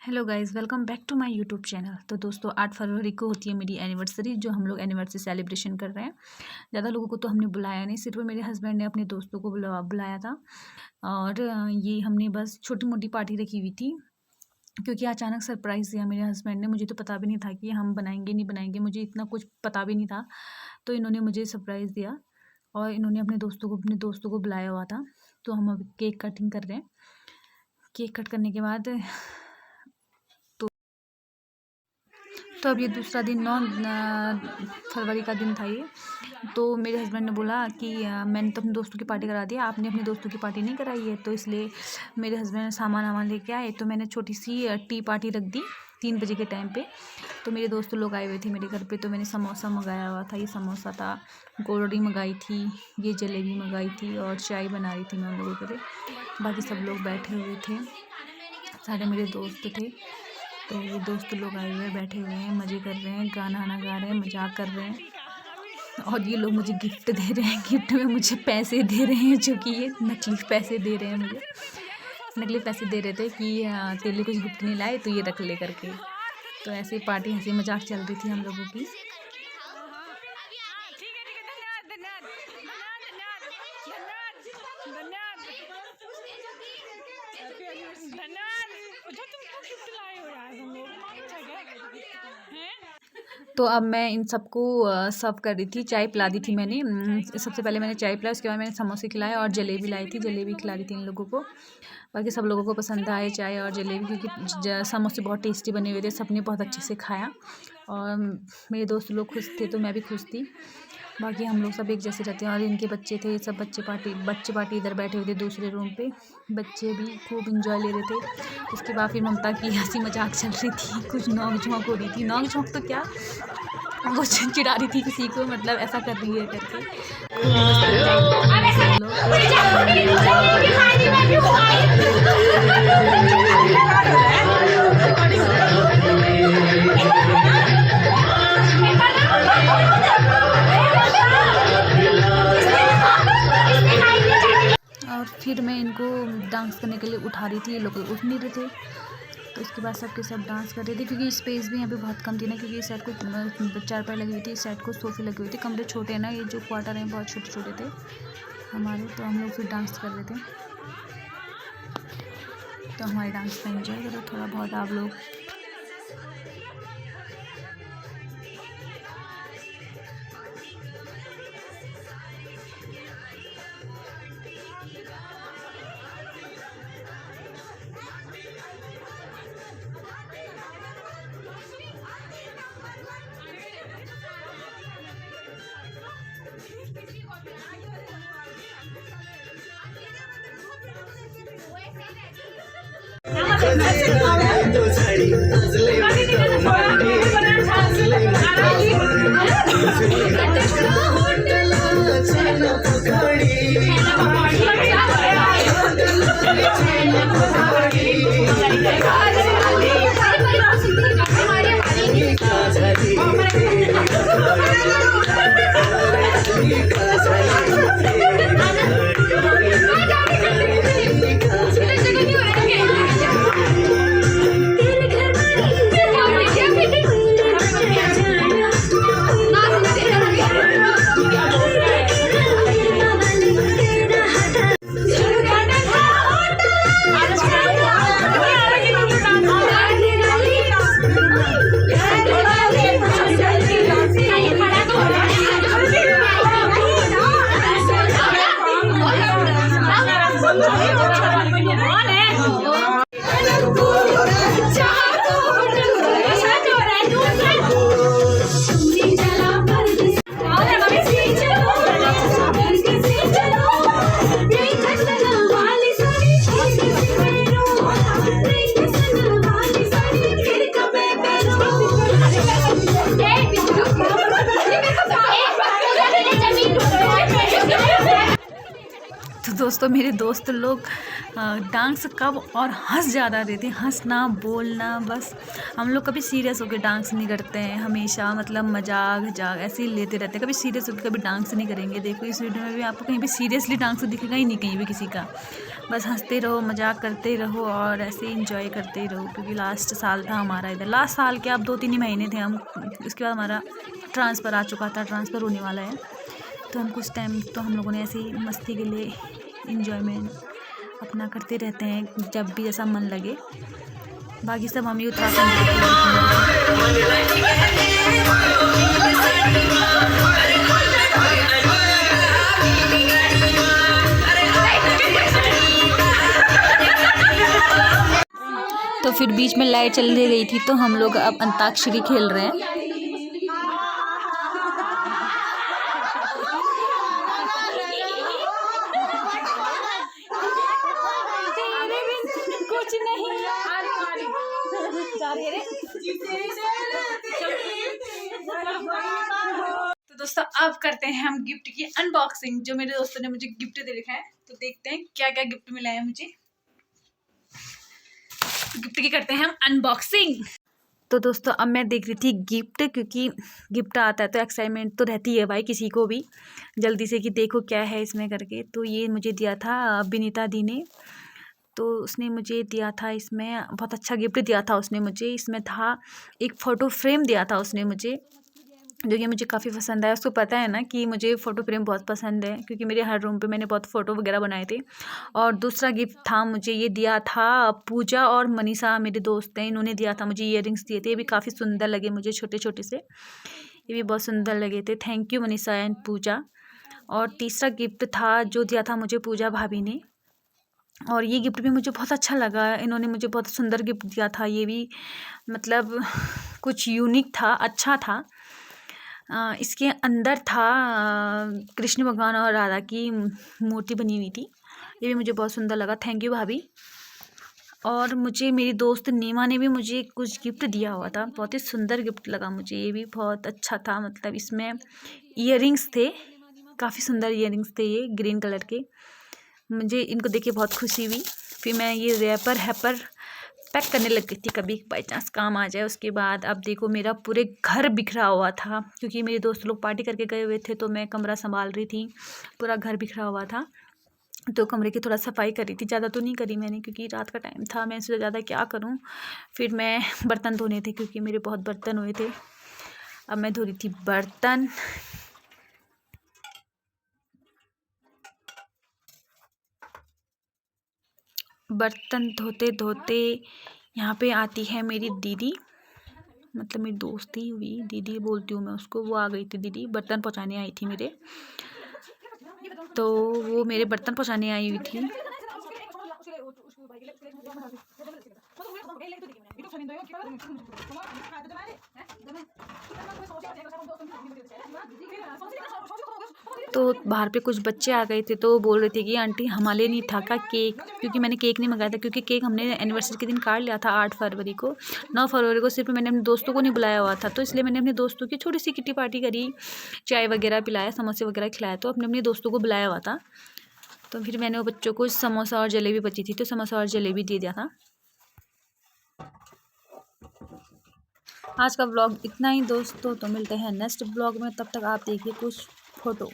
Hello guys, welcome back to my YouTube channel. तो दोस्तों 8 फरवरी को होती है मेरी एनिवर्सरी, जो हम लोग एनिवर्सरी सेलिब्रेशन कर रहे हैं। ज़्यादा लोगों को तो हमने बुलाया नहीं, सिर्फ मेरे हस्बैंड ने अपने दोस्तों को बुलाया था। और ये हमने बस छोटी मोटी पार्टी रखी हुई थी, क्योंकि अचानक सरप्राइज़ दिया मेरे हस्बैंड ने। मुझे तो पता भी नहीं था कि हम बनाएंगे नहीं बनाएंगे, मुझे इतना कुछ पता भी नहीं था। तो इन्होंने मुझे सरप्राइज़ दिया और इन्होंने अपने दोस्तों को बुलाया हुआ था। तो हम अब केक कटिंग कर रहे हैं। केक कट करने के बाद तो अब ये दूसरा दिन 9 फरवरी का दिन था ये। तो मेरे हस्बैंड ने बोला कि मैंने तो अपने दोस्तों की पार्टी करा दी, आपने अपने दोस्तों की पार्टी नहीं कराई है। तो इसलिए मेरे हस्बैंड सामान वामान लेके आए, तो मैंने छोटी सी टी पार्टी रख दी 3 बजे के टाइम पे। तो मेरे दोस्त लोग आए हुए थे मेरे घर पे, तो मैंने समोसा मंगाया हुआ था। ये समोसा था, गोलड़ी मंगाई थी, ये जलेबी मंगाई थी और चाय बना रही थी मैं उन लोगों के लिए। बाकी सब लोग बैठे हुए थे, सारे मेरे दोस्त थे। तो ये दोस्त लोग आए हुए हैं, बैठे हुए हैं, मज़े कर रहे हैं, गाना वाना गा रहे हैं, मजाक कर रहे हैं। और ये लोग मुझे गिफ्ट दे रहे हैं, गिफ्ट में मुझे पैसे दे रहे हैं, जो कि ये नकली पैसे दे रहे हैं मुझे। नकली पैसे दे रहे थे कि तेरे लिए कुछ गिफ्ट नहीं लाए, तो ये रख ले करके। तो ऐसे पार्टी हंसी मजाक चल रही थी हम लोगों की। तो अब मैं इन सबको सर्व कर रही थी, चाय पिला दी थी मैंने। सबसे पहले मैंने चाय पिलाई, उसके बाद मैंने समोसे खिलाए और जलेबी लाई थी, जलेबी खिला दी थी इन लोगों को। बाकी सब लोगों को पसंद आए चाय और जलेबी, क्योंकि समोसे बहुत टेस्टी बने हुए थे, सबने बहुत अच्छे से खाया। और मेरे दोस्त लोग खुश थे तो मैं भी खुश थी। बाकी हम लोग सब एक जैसे रहते हैं। और इनके बच्चे थे, सब बच्चे पार्टी इधर बैठे हुए थे दूसरे रूम पे। बच्चे भी खूब इंजॉय ले रहे थे। उसके बाद फिर ममता की हंसी मजाक चल रही थी, कुछ नोक झोंक हो रही थी। नोक झोंक तो क्या, वो चिढ़ा रही थी किसी को, मतलब ऐसा कर रही है करके। और फिर मैं इनको डांस करने के लिए उठा रही थी, ये लोग उठ नहीं रहे थे। तो इसके बाद सबके सब डांस कर रहे थे, क्योंकि स्पेस भी यहाँ पे बहुत कम थी ना, क्योंकि इस साइड को चारपाई लगी हुई थी, इस साइड को सोफे लगे हुए थे। कमरे छोटे हैं ना, ये जो क्वार्टर हैं बहुत छोटे छोटे थे हमारे। तो हम लोग फिर डांस कर रहे थे। तो हमारे डांस का एंजॉय करो थोड़ा बहुत आप लोग। तो दोस्तों मेरे दोस्त लोग डांस कब और हंस ज़्यादा रहे थे, हंसना बोलना, बस हम लोग कभी सीरियस होकर डांस नहीं करते हैं, हमेशा मतलब मजाक ऐसे ही लेते रहते हैं। कभी सीरियस होकर कभी डांस नहीं करेंगे। देखो इस वीडियो में भी आपको कहीं भी सीरियसली डांस दिखेगा ही नहीं, कहीं भी किसी का। बस हंसते रहो, मजाक करते रहो और ऐसे ही इंजॉय करते रहो, क्योंकि लास्ट साल था हमारा इधर। लास्ट साल के अब 2-3 ही महीने थे हम, इसके बाद हमारा ट्रांसफ़र आ चुका था, ट्रांसफ़र होने वाला है। तो हम कुछ टाइम तो हम लोगों ने ऐसे ही मस्ती के लिए इंजॉयमेंट अपना करते रहते हैं जब भी जैसा मन लगे। बाकी सब हम ही तो फिर बीच में लाइट चल रही थी तो हम लोग अब अंताक्षरी खेल रहे हैं। कुछ नहीं तो दोस्तों अब करते हैं हम गिफ्ट की अनबॉक्सिंग, जो मेरे दोस्तों ने मुझे गिफ्ट दे रखा है। तो देखते हैं क्या क्या गिफ्ट मिला है मुझे। गिफ्ट की करते हैं हम अनबॉक्सिंग। तो दोस्तों अब मैं देख रही थी गिफ्ट, क्योंकि गिफ्ट आता है तो एक्साइटमेंट तो रहती है भाई किसी को भी, जल्दी से कि देखो क्या है इसमें करके। तो ये मुझे दिया था विनीता दी ने, तो उसने मुझे दिया था, इसमें बहुत अच्छा गिफ्ट दिया था उसने मुझे। इसमें था एक फ़ोटो फ्रेम दिया था उसने मुझे, जो कि मुझे काफ़ी पसंद आया। उसको पता है ना कि मुझे फ़ोटो फ्रेम बहुत पसंद है, क्योंकि मेरे हर रूम पे मैंने बहुत फ़ोटो वगैरह बनाए थे। और दूसरा गिफ्ट था, मुझे ये दिया था पूजा और मनीषा, मेरे दोस्त हैं, इन्होंने दिया था मुझे, ईयररिंग्स दिए थे। ये भी काफ़ी सुंदर लगे मुझे, छोटे छोटे से, ये भी बहुत सुंदर लगे थे। थैंक यू मनीषा एंड पूजा। और तीसरा गिफ्ट था जो दिया था मुझे पूजा भाभी ने, और ये गिफ्ट भी मुझे बहुत अच्छा लगा। इन्होंने मुझे बहुत सुंदर गिफ्ट दिया था, ये भी मतलब कुछ यूनिक था, अच्छा था। इसके अंदर था कृष्ण भगवान और राधा की मूर्ति बनी हुई थी, ये भी मुझे बहुत सुंदर लगा। थैंक यू भाभी। और मुझे मेरी दोस्त नीमा ने भी मुझे कुछ गिफ्ट दिया हुआ था, बहुत ही सुंदर गिफ्ट लगा मुझे, ये भी बहुत अच्छा था। मतलब इसमें ईयररिंग्स थे, काफ़ी सुंदर ईयररिंग्स थे ये ग्रीन कलर के। मुझे इनको देख के बहुत खुशी हुई। फिर मैं ये रैपर हैपर पैक करने लग गई थी, कभी बाई चांस काम आ जाए। उसके बाद अब देखो मेरा पूरे घर बिखरा हुआ था, क्योंकि मेरे दोस्त लोग पार्टी करके गए हुए थे, तो मैं कमरा संभाल रही थी, पूरा घर बिखरा हुआ था। तो कमरे की थोड़ा सफाई करी थी, ज़्यादा तो नहीं करी मैंने, क्योंकि रात का टाइम था, मैं इससे ज़्यादा क्या करूँ। फिर मैं बर्तन धोने थे, क्योंकि मेरे बहुत बर्तन हुए थे। अब मैं धो रही थी बर्तन। बर्तन धोते धोते यहाँ पे आती है मेरी दीदी, मतलब मेरी दोस्ती हुई, दीदी बोलती हूँ मैं उसको। वो आ गई थी दीदी, बर्तन पहुँचाने आई थी मेरे, तो वो मेरे बर्तन पहुँचाने आई हुई थी। तो बाहर पे कुछ बच्चे आ गए थे, तो वो बोल रहे थे कि आंटी हमारे लिए नहीं था का केक, क्योंकि मैंने केक नहीं मंगाया था, क्योंकि केक हमने एनिवर्सरी के दिन काट लिया था 8 फरवरी को। 9 फरवरी को सिर्फ मैंने अपने दोस्तों को नहीं बुलाया हुआ था, तो इसलिए मैंने अपने दोस्तों की छोटी सी किट्टी पार्टी करी, चाय वगैरह पिलाया, समोसे वगैरह खिलाया, तो अपने अपने दोस्तों को बुलाया हुआ था। तो फिर मैंने वो बच्चों को समोसा और जलेबी बची थी, तो समोसा और जलेबी दे दिया था। आज का ब्लॉग इतना ही दोस्तों, तो मिलते हैं नेक्स्ट ब्लॉग में, तब तक आप देखिए कुछ फ़ोटो।